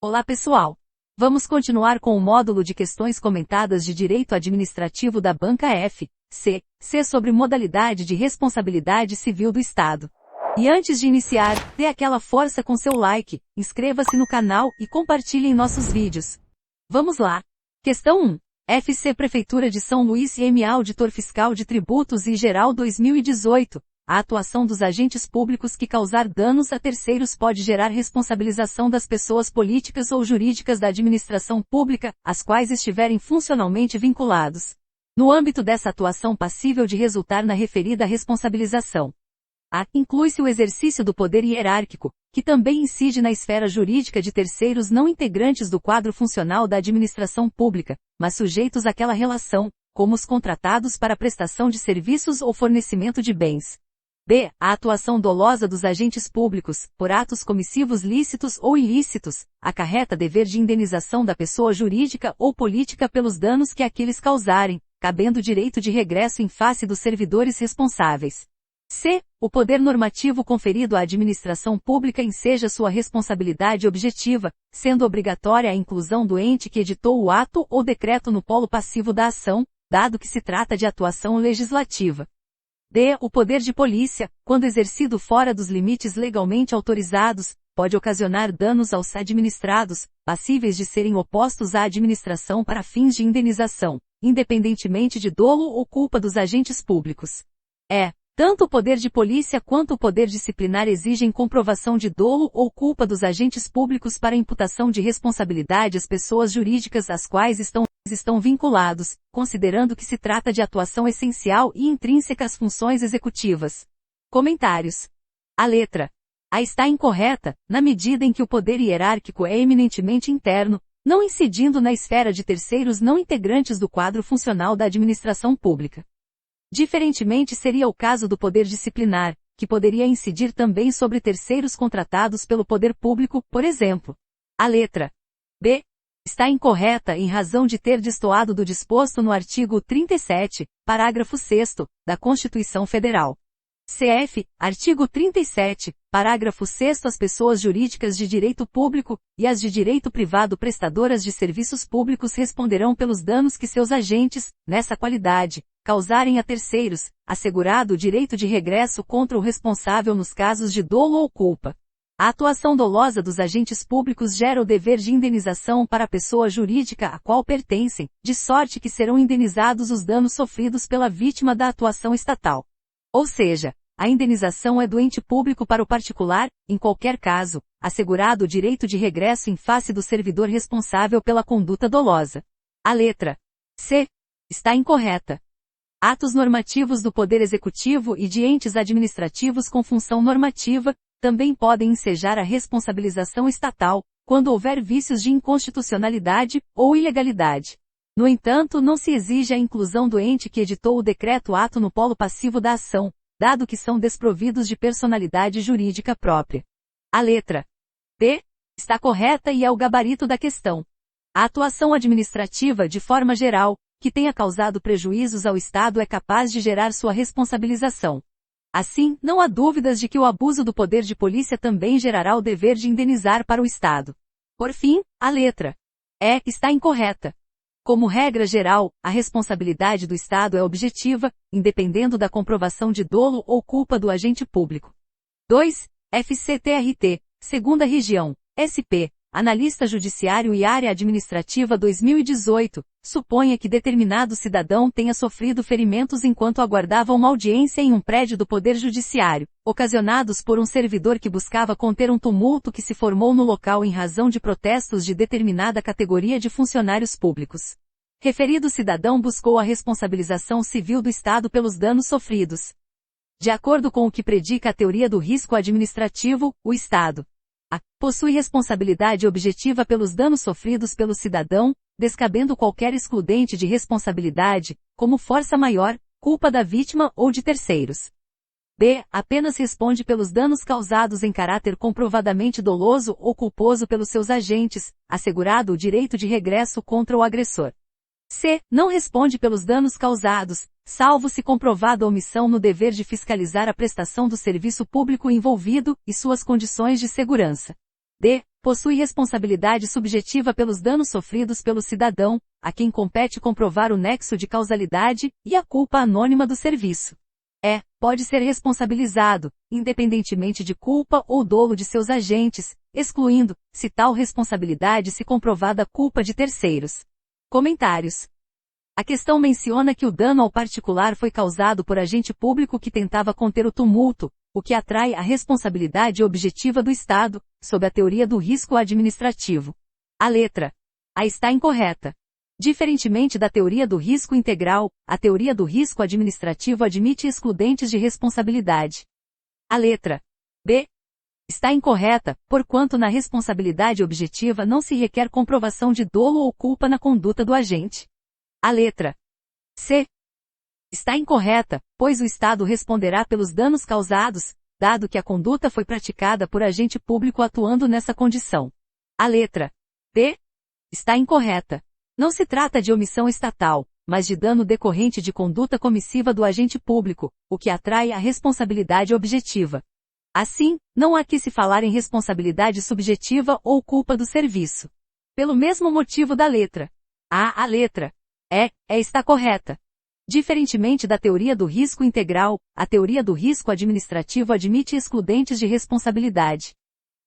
Olá pessoal! Vamos continuar com o módulo de questões comentadas de Direito Administrativo da Banca F, C sobre modalidade de responsabilidade civil do Estado. E antes de iniciar, dê aquela força com seu like, inscreva-se no canal e compartilhe em nossos vídeos. Vamos lá! Questão 1. FC Prefeitura de São Luís e Auditor Fiscal de Tributos e Geral 2018. A atuação dos agentes públicos que causar danos a terceiros pode gerar responsabilização das pessoas políticas ou jurídicas da administração pública, as quais estiverem funcionalmente vinculados. No âmbito dessa atuação passível de resultar na referida responsabilização. A. Inclui-se o exercício do poder hierárquico, que também incide na esfera jurídica de terceiros não integrantes do quadro funcional da administração pública, mas sujeitos àquela relação, como os contratados para prestação de serviços ou fornecimento de bens. B. A atuação dolosa dos agentes públicos, por atos comissivos lícitos ou ilícitos, acarreta dever de indenização da pessoa jurídica ou política pelos danos que aqueles causarem, cabendo direito de regresso em face dos servidores responsáveis. C. O poder normativo conferido à administração pública enseja sua responsabilidade objetiva, sendo obrigatória a inclusão do ente que editou o ato ou decreto no polo passivo da ação, dado que se trata de atuação legislativa. D. O poder de polícia, quando exercido fora dos limites legalmente autorizados, pode ocasionar danos aos administrados, passíveis de serem opostos à administração para fins de indenização, independentemente de dolo ou culpa dos agentes públicos. E. Tanto o poder de polícia quanto o poder disciplinar exigem comprovação de dolo ou culpa dos agentes públicos para imputação de responsabilidade às pessoas jurídicas às quais estão vinculados, considerando que se trata de atuação essencial e intrínseca às funções executivas. Comentários. A letra A está incorreta, na medida em que o poder hierárquico é eminentemente interno, não incidindo na esfera de terceiros não integrantes do quadro funcional da administração pública. Diferentemente seria o caso do poder disciplinar, que poderia incidir também sobre terceiros contratados pelo poder público, por exemplo. A letra B está incorreta em razão de ter destoado do disposto no artigo 37, parágrafo 6º, da Constituição Federal. CF, artigo 37, parágrafo 6º. As pessoas jurídicas de direito público, e as de direito privado prestadoras de serviços públicos responderão pelos danos que seus agentes, nessa qualidade, causarem a terceiros, assegurado o direito de regresso contra o responsável nos casos de dolo ou culpa. A atuação dolosa dos agentes públicos gera o dever de indenização para a pessoa jurídica a qual pertencem, de sorte que serão indenizados os danos sofridos pela vítima da atuação estatal. Ou seja, a indenização é do ente público para o particular, em qualquer caso, assegurado o direito de regresso em face do servidor responsável pela conduta dolosa. A letra C está incorreta. Atos normativos do Poder Executivo e de entes administrativos com função normativa, também podem ensejar a responsabilização estatal, quando houver vícios de inconstitucionalidade ou ilegalidade. No entanto, não se exige a inclusão do ente que editou o decreto-ato no polo passivo da ação, dado que são desprovidos de personalidade jurídica própria. A letra B está correta e é o gabarito da questão. A atuação administrativa, de forma geral, que tenha causado prejuízos ao Estado é capaz de gerar sua responsabilização. Assim, não há dúvidas de que o abuso do poder de polícia também gerará o dever de indenizar para o Estado. Por fim, a letra E está incorreta. Como regra geral, a responsabilidade do Estado é objetiva, independendo da comprovação de dolo ou culpa do agente público. 2. FCTRT, Segunda Região, SP, Analista Judiciário e Área Administrativa 2018, suponha que determinado cidadão tenha sofrido ferimentos enquanto aguardava uma audiência em um prédio do Poder Judiciário, ocasionados por um servidor que buscava conter um tumulto que se formou no local em razão de protestos de determinada categoria de funcionários públicos. Referido cidadão buscou a responsabilização civil do Estado pelos danos sofridos. De acordo com o que predica a teoria do risco administrativo, o Estado A. Possui responsabilidade objetiva pelos danos sofridos pelo cidadão, descabendo qualquer excludente de responsabilidade, como força maior, culpa da vítima ou de terceiros. B. Apenas responde pelos danos causados em caráter comprovadamente doloso ou culposo pelos seus agentes, assegurado o direito de regresso contra o agressor. C. Não responde pelos danos causados, salvo se comprovada a omissão no dever de fiscalizar a prestação do serviço público envolvido e suas condições de segurança. D. Possui responsabilidade subjetiva pelos danos sofridos pelo cidadão, a quem compete comprovar o nexo de causalidade e a culpa anônima do serviço. E. Pode ser responsabilizado, independentemente de culpa ou dolo de seus agentes, excluindo, se tal responsabilidade se comprovada a culpa de terceiros. Comentários. A questão menciona que o dano ao particular foi causado por agente público que tentava conter o tumulto, o que atrai a responsabilidade objetiva do Estado, sob a teoria do risco administrativo. A letra A está incorreta. Diferentemente da teoria do risco integral, a teoria do risco administrativo admite excludentes de responsabilidade. A letra B está incorreta, porquanto na responsabilidade objetiva não se requer comprovação de dolo ou culpa na conduta do agente. A letra C está incorreta, pois o Estado responderá pelos danos causados, dado que a conduta foi praticada por agente público atuando nessa condição. A letra D está incorreta. Não se trata de omissão estatal, mas de dano decorrente de conduta comissiva do agente público, o que atrai a responsabilidade objetiva. Assim, não há que se falar em responsabilidade subjetiva ou culpa do serviço. Pelo mesmo motivo da letra A letra E está correta. Diferentemente da teoria do risco integral, a teoria do risco administrativo admite excludentes de responsabilidade.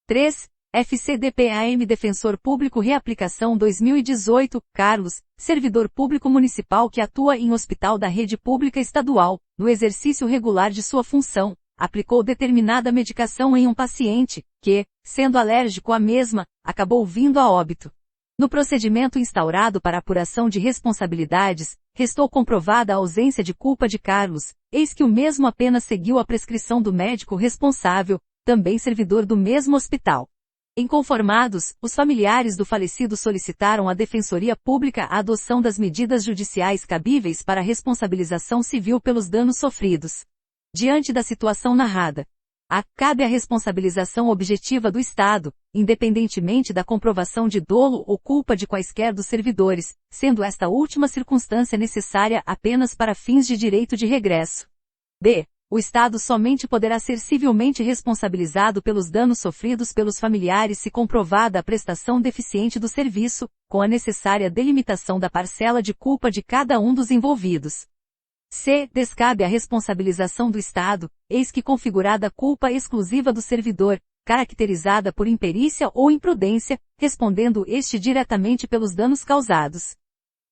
3. FCDPAM Defensor Público Reaplicação 2018, Carlos, servidor público municipal que atua em hospital da rede pública estadual, no exercício regular de sua função, aplicou determinada medicação em um paciente, que, sendo alérgico à mesma, acabou vindo a óbito. No procedimento instaurado para apuração de responsabilidades, restou comprovada a ausência de culpa de Carlos, eis que o mesmo apenas seguiu a prescrição do médico responsável, também servidor do mesmo hospital. Inconformados, os familiares do falecido solicitaram à Defensoria Pública a adoção das medidas judiciais cabíveis para a responsabilização civil pelos danos sofridos. Diante da situação narrada, cabe a responsabilização objetiva do Estado, independentemente da comprovação de dolo ou culpa de quaisquer dos servidores, sendo esta última circunstância necessária apenas para fins de direito de regresso. B. O Estado somente poderá ser civilmente responsabilizado pelos danos sofridos pelos familiares se comprovada a prestação deficiente do serviço, com a necessária delimitação da parcela de culpa de cada um dos envolvidos. C. Descabe a responsabilização do Estado, eis que configurada a culpa exclusiva do servidor, caracterizada por imperícia ou imprudência, respondendo este diretamente pelos danos causados.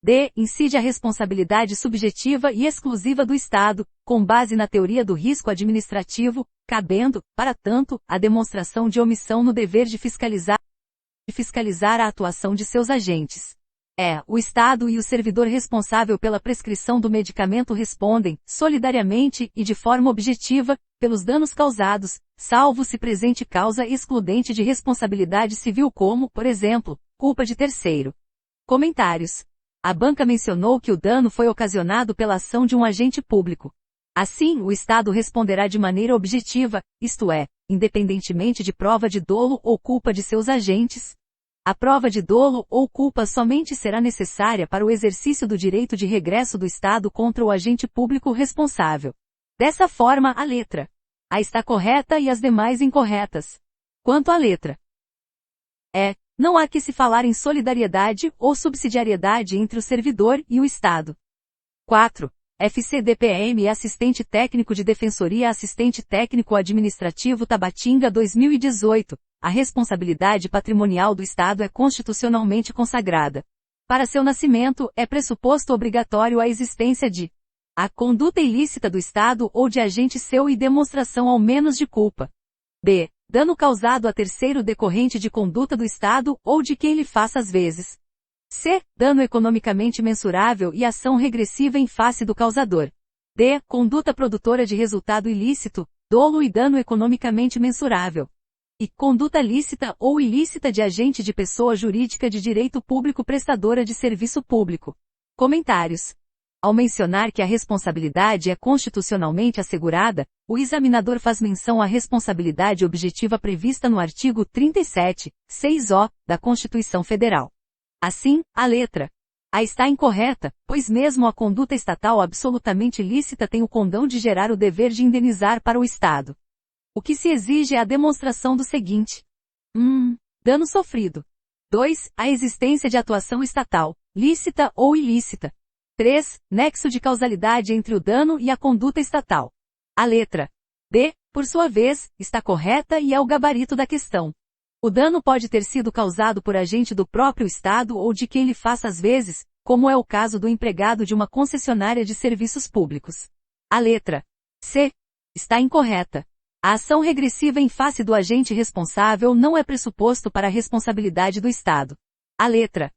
D. Incide a responsabilidade subjetiva e exclusiva do Estado, com base na teoria do risco administrativo, cabendo, para tanto, a demonstração de omissão no dever de fiscalizar a atuação de seus agentes. O Estado e o servidor responsável pela prescrição do medicamento respondem, solidariamente e de forma objetiva, pelos danos causados, salvo se presente causa excludente de responsabilidade civil como, por exemplo, culpa de terceiro. Comentários. A banca mencionou que o dano foi ocasionado pela ação de um agente público. Assim, o Estado responderá de maneira objetiva, isto é, independentemente de prova de dolo ou culpa de seus agentes. A prova de dolo ou culpa somente será necessária para o exercício do direito de regresso do Estado contra o agente público responsável. Dessa forma, a letra A está correta e as demais incorretas. Quanto à letra E, não há que se falar em solidariedade ou subsidiariedade entre o servidor e o Estado. 4. FCDPM Assistente Técnico de Defensoria Assistente Técnico Administrativo Tabatinga 2018. A responsabilidade patrimonial do Estado é constitucionalmente consagrada. Para seu nascimento, é pressuposto obrigatório a existência de a conduta ilícita do Estado ou de agente seu e demonstração ao menos de culpa. B. Dano causado a terceiro decorrente de conduta do Estado ou de quem lhe faça as vezes. C. Dano economicamente mensurável e ação regressiva em face do causador. D. Conduta produtora de resultado ilícito, dolo e dano economicamente mensurável. E conduta lícita ou ilícita de agente de pessoa jurídica de direito público prestadora de serviço público. Comentários. Ao mencionar que a responsabilidade é constitucionalmente assegurada, o examinador faz menção à responsabilidade objetiva prevista no artigo 37, 6-O, da Constituição Federal. Assim, a letra A está incorreta, pois mesmo a conduta estatal absolutamente lícita tem o condão de gerar o dever de indenizar para o Estado. O que se exige é a demonstração do seguinte. Dano sofrido. 2. A existência de atuação estatal, lícita ou ilícita. 3. Nexo de causalidade entre o dano e a conduta estatal. A letra D, por sua vez, está correta e é o gabarito da questão. O dano pode ter sido causado por agente do próprio Estado ou de quem lhe faça às vezes, como é o caso do empregado de uma concessionária de serviços públicos. A letra C está incorreta. A ação regressiva em face do agente responsável não é pressuposto para a responsabilidade do Estado. A letra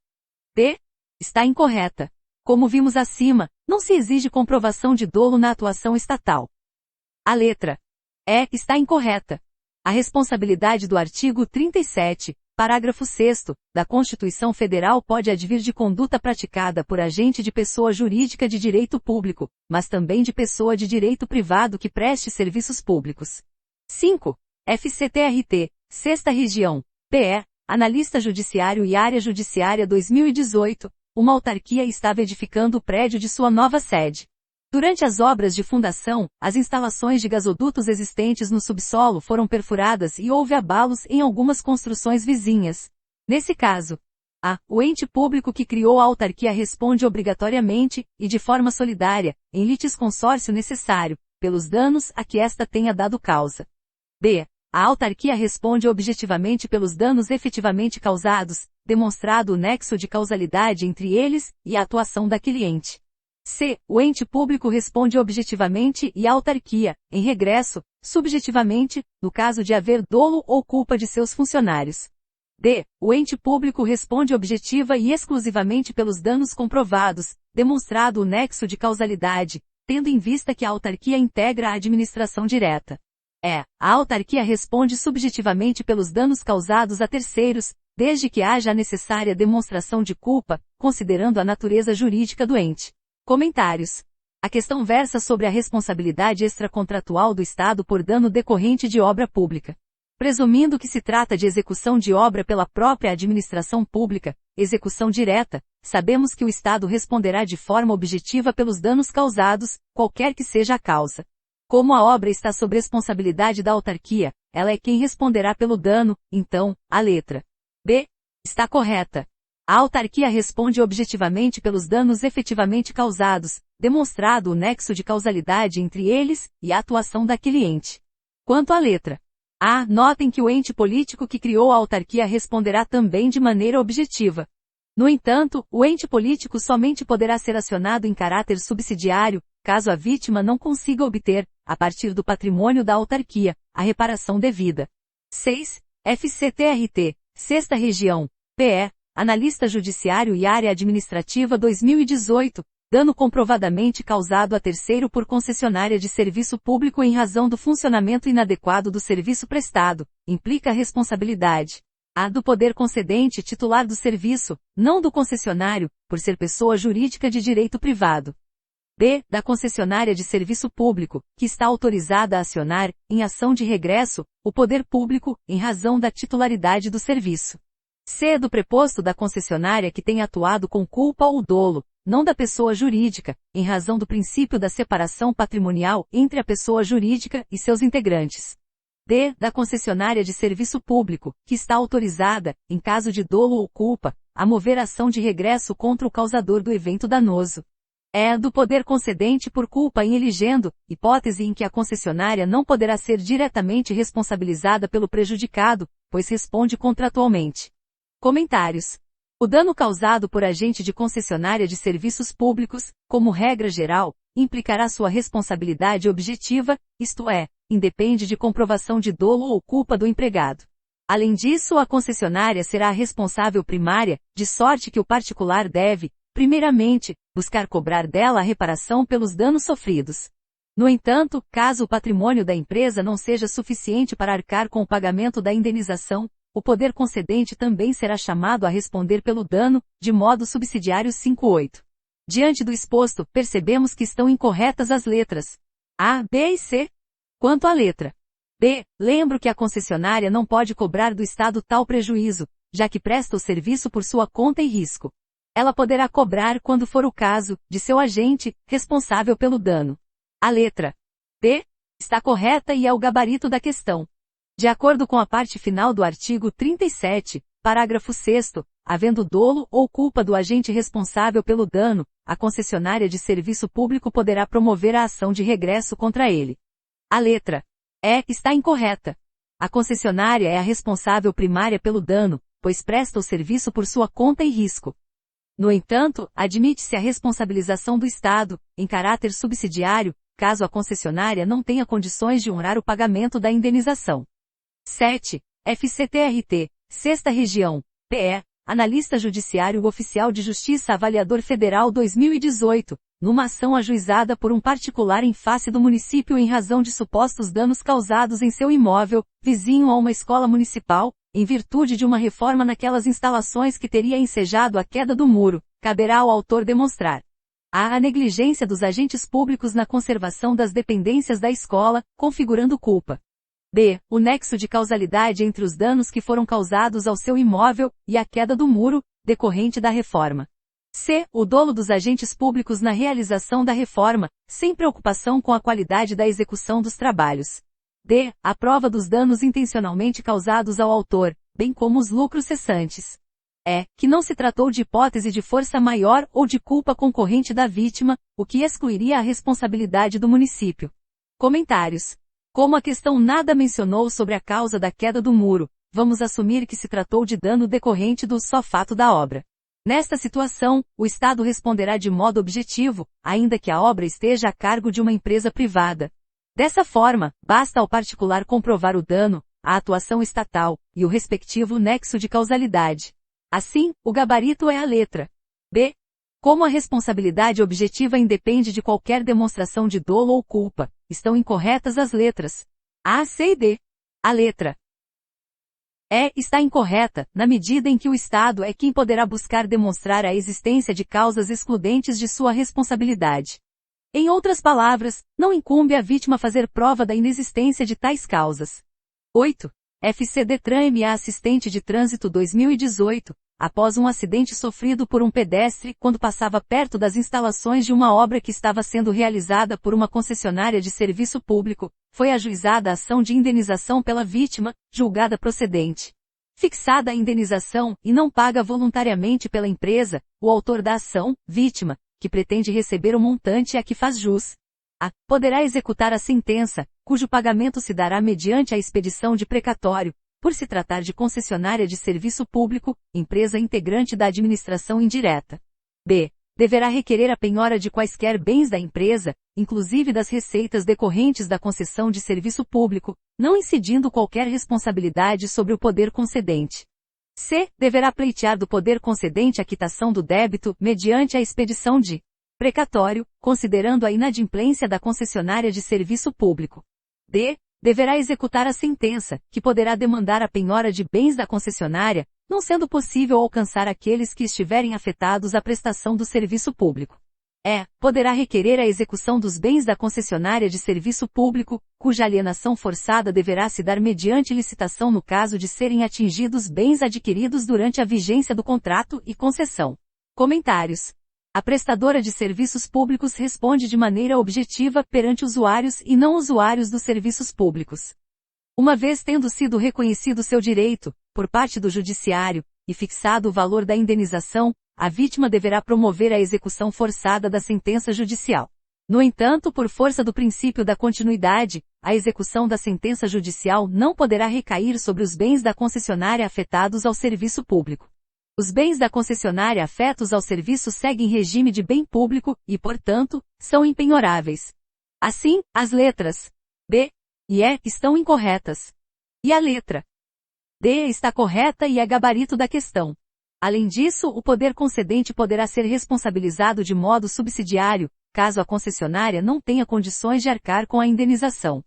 D está incorreta. Como vimos acima, não se exige comprovação de dolo na atuação estatal. A letra E está incorreta. A responsabilidade do artigo 37, parágrafo 6º, da Constituição Federal pode advir de conduta praticada por agente de pessoa jurídica de direito público, mas também de pessoa de direito privado que preste serviços públicos. 5. FCTRT, 6ª Região, PE, Analista Judiciário e Área Judiciária 2018, uma autarquia estava edificando o prédio de sua nova sede. Durante as obras de fundação, as instalações de gasodutos existentes no subsolo foram perfuradas e houve abalos em algumas construções vizinhas. Nesse caso, o ente público que criou a autarquia responde obrigatoriamente, e de forma solidária, em litisconsórcio necessário, pelos danos a que esta tenha dado causa. B. A autarquia responde objetivamente pelos danos efetivamente causados, demonstrado o nexo de causalidade entre eles e a atuação daquele ente. C. O ente público responde objetivamente e a autarquia, em regresso, subjetivamente, no caso de haver dolo ou culpa de seus funcionários. D. O ente público responde objetiva e exclusivamente pelos danos comprovados, demonstrado o nexo de causalidade, tendo em vista que a autarquia integra a administração direta. E. A autarquia responde subjetivamente pelos danos causados a terceiros, desde que haja a necessária demonstração de culpa, considerando a natureza jurídica do ente. Comentários. A questão versa sobre a responsabilidade extracontratual do Estado por dano decorrente de obra pública. Presumindo que se trata de execução de obra pela própria administração pública, execução direta, sabemos que o Estado responderá de forma objetiva pelos danos causados, qualquer que seja a causa. Como a obra está sob responsabilidade da autarquia, ela é quem responderá pelo dano, então, a letra B está correta. A autarquia responde objetivamente pelos danos efetivamente causados, demonstrado o nexo de causalidade entre eles e a atuação daquele ente. Quanto à letra A, notem que o ente político que criou a autarquia responderá também de maneira objetiva. No entanto, o ente político somente poderá ser acionado em caráter subsidiário, caso a vítima não consiga obter, a partir do patrimônio da autarquia, a reparação devida. 6. FCTRT, 6ª Região, PE, Analista Judiciário e Área Administrativa 2018, dano comprovadamente causado a terceiro por concessionária de serviço público em razão do funcionamento inadequado do serviço prestado, implica a responsabilidade A do poder concedente titular do serviço, não do concessionário, por ser pessoa jurídica de direito privado. B. Da concessionária de serviço público, que está autorizada a acionar, em ação de regresso, o poder público, em razão da titularidade do serviço. C. Do preposto da concessionária que tenha atuado com culpa ou dolo, não da pessoa jurídica, em razão do princípio da separação patrimonial entre a pessoa jurídica e seus integrantes. D. Da concessionária de serviço público, que está autorizada, em caso de dolo ou culpa, a mover ação de regresso contra o causador do evento danoso. E. Do poder concedente por culpa em eligendo, hipótese em que a concessionária não poderá ser diretamente responsabilizada pelo prejudicado, pois responde contratualmente. Comentários. O dano causado por agente de concessionária de serviços públicos, como regra geral, implicará sua responsabilidade objetiva, isto é, independe de comprovação de dolo ou culpa do empregado. Além disso, a concessionária será a responsável primária, de sorte que o particular deve, primeiramente, buscar cobrar dela a reparação pelos danos sofridos. No entanto, caso o patrimônio da empresa não seja suficiente para arcar com o pagamento da indenização, o poder concedente também será chamado a responder pelo dano, de modo subsidiário 5.8. Diante do exposto, percebemos que estão incorretas as letras A, B e C. Quanto à letra B, lembro que a concessionária não pode cobrar do Estado tal prejuízo, já que presta o serviço por sua conta e risco. Ela poderá cobrar quando for o caso, de seu agente, responsável pelo dano. A letra B está correta e é o gabarito da questão. De acordo com a parte final do artigo 37, parágrafo 6º, havendo dolo ou culpa do agente responsável pelo dano, a concessionária de serviço público poderá promover a ação de regresso contra ele. A letra E está incorreta. A concessionária é a responsável primária pelo dano, pois presta o serviço por sua conta e risco. No entanto, admite-se a responsabilização do Estado, em caráter subsidiário, caso a concessionária não tenha condições de honrar o pagamento da indenização. 7. FCTRT, 6ª Região, PE, Analista Judiciário Oficial de Justiça Avaliador Federal 2018, numa ação ajuizada por um particular em face do município em razão de supostos danos causados em seu imóvel, vizinho a uma escola municipal, em virtude de uma reforma naquelas instalações que teria ensejado a queda do muro, caberá ao autor demonstrar a negligência dos agentes públicos na conservação das dependências da escola, configurando culpa. B. O nexo de causalidade entre os danos que foram causados ao seu imóvel e a queda do muro, decorrente da reforma. C. O dolo dos agentes públicos na realização da reforma, sem preocupação com a qualidade da execução dos trabalhos. D. A prova dos danos intencionalmente causados ao autor, bem como os lucros cessantes. E. Que não se tratou de hipótese de força maior ou de culpa concorrente da vítima, o que excluiria a responsabilidade do município. Comentários. Como a questão nada mencionou sobre a causa da queda do muro, vamos assumir que se tratou de dano decorrente do só fato da obra. Nesta situação, o Estado responderá de modo objetivo, ainda que a obra esteja a cargo de uma empresa privada. Dessa forma, basta ao particular comprovar o dano, a atuação estatal, e o respectivo nexo de causalidade. Assim, o gabarito é a letra B. Como a responsabilidade objetiva independe de qualquer demonstração de dolo ou culpa, estão incorretas as letras A, C e D. A letra E está incorreta, na medida em que o Estado é quem poderá buscar demonstrar a existência de causas excludentes de sua responsabilidade. Em outras palavras, não incumbe à vítima fazer prova da inexistência de tais causas. 8. FCDTran-MA Assistente de Trânsito 2018, após um acidente sofrido por um pedestre quando passava perto das instalações de uma obra que estava sendo realizada por uma concessionária de serviço público, foi ajuizada a ação de indenização pela vítima, julgada procedente. Fixada a indenização e não paga voluntariamente pela empresa, o autor da ação, vítima, que pretende receber o montante a que faz jus. A. Poderá executar a sentença, cujo pagamento se dará mediante a expedição de precatório, por se tratar de concessionária de serviço público, empresa integrante da administração indireta. B. Deverá requerer a penhora de quaisquer bens da empresa, inclusive das receitas decorrentes da concessão de serviço público, não incidindo qualquer responsabilidade sobre o poder concedente. C. Deverá pleitear do poder concedente a quitação do débito, mediante a expedição de precatório, considerando a inadimplência da concessionária de serviço público. D. Deverá executar a sentença, que poderá demandar a penhora de bens da concessionária, não sendo possível alcançar aqueles que estiverem afetados à prestação do serviço público. E. Poderá requerer a execução dos bens da concessionária de serviço público, cuja alienação forçada deverá se dar mediante licitação no caso de serem atingidos bens adquiridos durante a vigência do contrato e concessão. Comentários. A prestadora de serviços públicos responde de maneira objetiva perante usuários e não usuários dos serviços públicos. Uma vez tendo sido reconhecido seu direito, por parte do Judiciário, e fixado o valor da indenização, a vítima deverá promover a execução forçada da sentença judicial. No entanto, por força do princípio da continuidade, a execução da sentença judicial não poderá recair sobre os bens da concessionária afetados ao serviço público. Os bens da concessionária afetos ao serviço seguem regime de bem público e, portanto, são impenhoráveis. Assim, as letras B e E estão incorretas. E a letra D está correta e é gabarito da questão. Além disso, o poder concedente poderá ser responsabilizado de modo subsidiário, caso a concessionária não tenha condições de arcar com a indenização.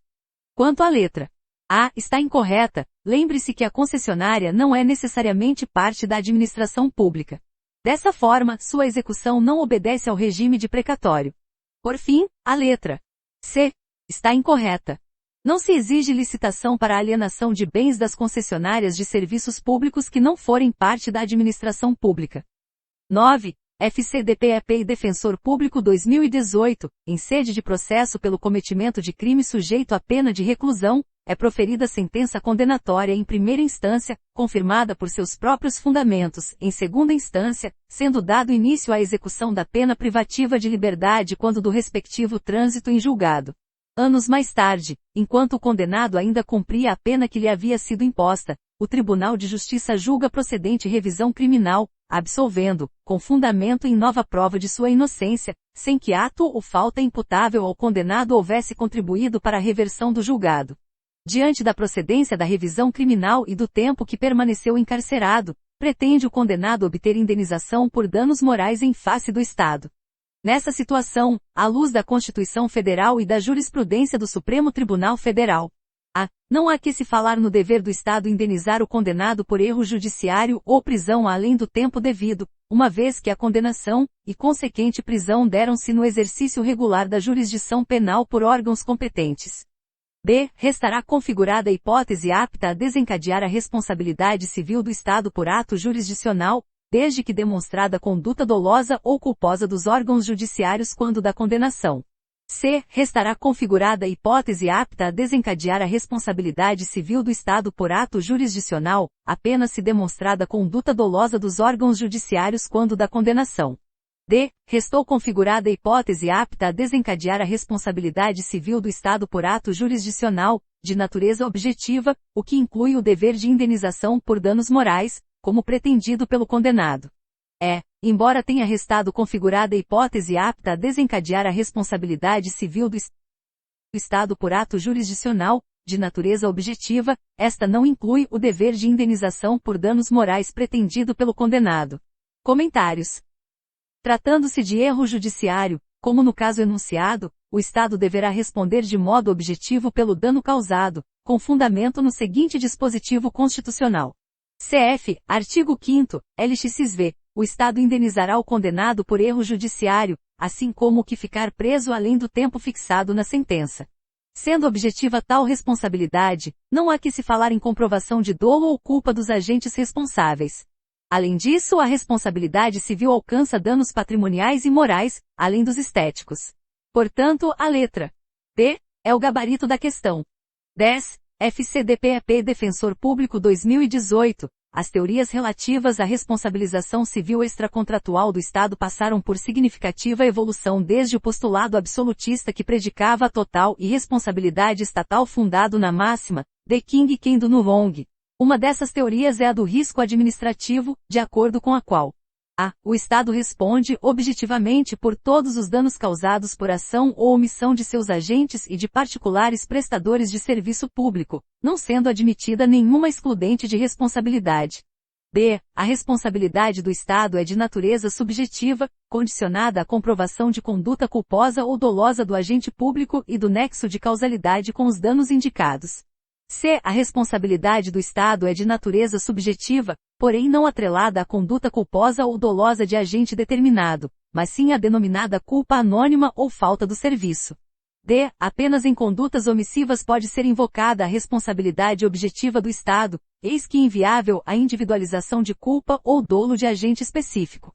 Quanto à letra A está incorreta, lembre-se que a concessionária não é necessariamente parte da administração pública. Dessa forma, sua execução não obedece ao regime de precatório. Por fim, a letra C está incorreta. Não se exige licitação para a alienação de bens das concessionárias de serviços públicos que não forem parte da administração pública. 9. FCDPEP e Defensor Público 2018, em sede de processo pelo cometimento de crime sujeito à pena de reclusão, é proferida sentença condenatória em primeira instância, confirmada por seus próprios fundamentos, em segunda instância, sendo dado início à execução da pena privativa de liberdade quando do respectivo trânsito em julgado. Anos mais tarde, enquanto o condenado ainda cumpria a pena que lhe havia sido imposta, o Tribunal de Justiça julga procedente revisão criminal, absolvendo, com fundamento em nova prova de sua inocência, sem que ato ou falta imputável ao condenado houvesse contribuído para a reversão do julgado. Diante da procedência da revisão criminal e do tempo que permaneceu encarcerado, pretende o condenado obter indenização por danos morais em face do Estado. Nessa situação, à luz da Constituição Federal e da jurisprudência do Supremo Tribunal Federal, não há que se falar no dever do Estado indenizar o condenado por erro judiciário ou prisão além do tempo devido, uma vez que a condenação e consequente prisão deram-se no exercício regular da jurisdição penal por órgãos competentes. B. Restará configurada a hipótese apta a desencadear a responsabilidade civil do Estado por ato jurisdicional, desde que demonstrada conduta dolosa ou culposa dos órgãos judiciários quando da condenação. C. Restará configurada a hipótese apta a desencadear a responsabilidade civil do Estado por ato jurisdicional, apenas se demonstrada conduta dolosa dos órgãos judiciários quando da condenação. D. Restou configurada a hipótese apta a desencadear a responsabilidade civil do Estado por ato jurisdicional, de natureza objetiva, o que inclui o dever de indenização por danos morais, como pretendido pelo condenado. Embora tenha restado configurada a hipótese apta a desencadear a responsabilidade civil do Estado por ato jurisdicional, de natureza objetiva, esta não inclui o dever de indenização por danos morais pretendido pelo condenado. Comentários. Tratando-se de erro judiciário, como no caso enunciado, o Estado deverá responder de modo objetivo pelo dano causado, com fundamento no seguinte dispositivo constitucional. CF, artigo 5º, LXV, o Estado indenizará o condenado por erro judiciário, assim como o que ficar preso além do tempo fixado na sentença. Sendo objetiva tal responsabilidade, não há que se falar em comprovação de dolo ou culpa dos agentes responsáveis. Além disso, a responsabilidade civil alcança danos patrimoniais e morais, além dos estéticos. Portanto, a letra B é o gabarito da questão. 10. FCDPEP Defensor Público 2018. As teorias relativas à responsabilização civil extracontratual do Estado passaram por significativa evolução desde o postulado absolutista que predicava a total irresponsabilidade estatal fundado na máxima, de King Kendo Nulong. Uma dessas teorias é a do risco administrativo, de acordo com a qual o Estado responde objetivamente por todos os danos causados por ação ou omissão de seus agentes e de particulares prestadores de serviço público, não sendo admitida nenhuma excludente de responsabilidade. B. A responsabilidade do Estado é de natureza subjetiva, condicionada à comprovação de conduta culposa ou dolosa do agente público e do nexo de causalidade com os danos indicados. C. A responsabilidade do Estado é de natureza subjetiva, porém não atrelada à conduta culposa ou dolosa de agente determinado, mas sim à denominada culpa anônima ou falta do serviço. D. Apenas em condutas omissivas pode ser invocada a responsabilidade objetiva do Estado, eis que inviável a individualização de culpa ou dolo de agente específico.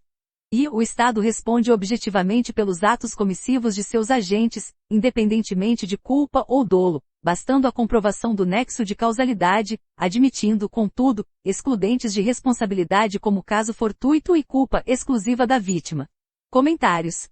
E o Estado responde objetivamente pelos atos comissivos de seus agentes, independentemente de culpa ou dolo, bastando a comprovação do nexo de causalidade, admitindo, contudo, excludentes de responsabilidade como caso fortuito e culpa exclusiva da vítima. Comentários.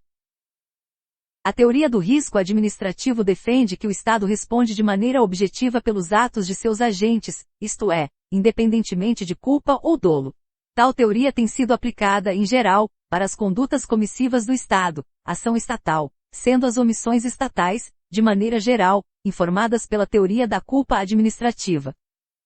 A teoria do risco administrativo defende que o Estado responde de maneira objetiva pelos atos de seus agentes, isto é, independentemente de culpa ou dolo. Tal teoria tem sido aplicada, em geral, para as condutas comissivas do Estado, ação estatal, sendo as omissões estatais, de maneira geral, informadas pela teoria da culpa administrativa.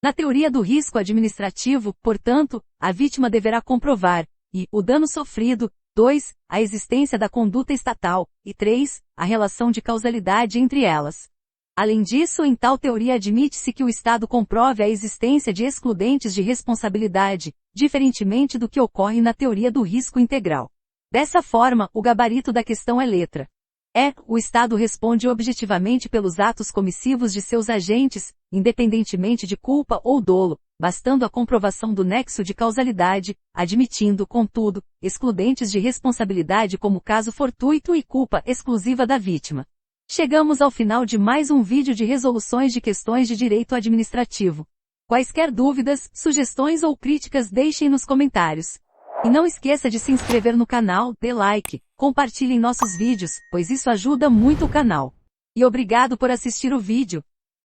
Na teoria do risco administrativo, portanto, a vítima deverá comprovar, o dano sofrido, 2. A existência da conduta estatal, e 3. A relação de causalidade entre elas. Além disso, em tal teoria admite-se que o Estado comprove a existência de excludentes de responsabilidade, diferentemente do que ocorre na teoria do risco integral. Dessa forma, o gabarito da questão é letra E. O Estado responde objetivamente pelos atos comissivos de seus agentes, independentemente de culpa ou dolo, bastando a comprovação do nexo de causalidade, admitindo, contudo, excludentes de responsabilidade como caso fortuito e culpa exclusiva da vítima. Chegamos ao final de mais um vídeo de resoluções de questões de direito administrativo. Quaisquer dúvidas, sugestões ou críticas deixem nos comentários. E não esqueça de se inscrever no canal, dê like, compartilhe nossos vídeos, pois isso ajuda muito o canal. E obrigado por assistir o vídeo.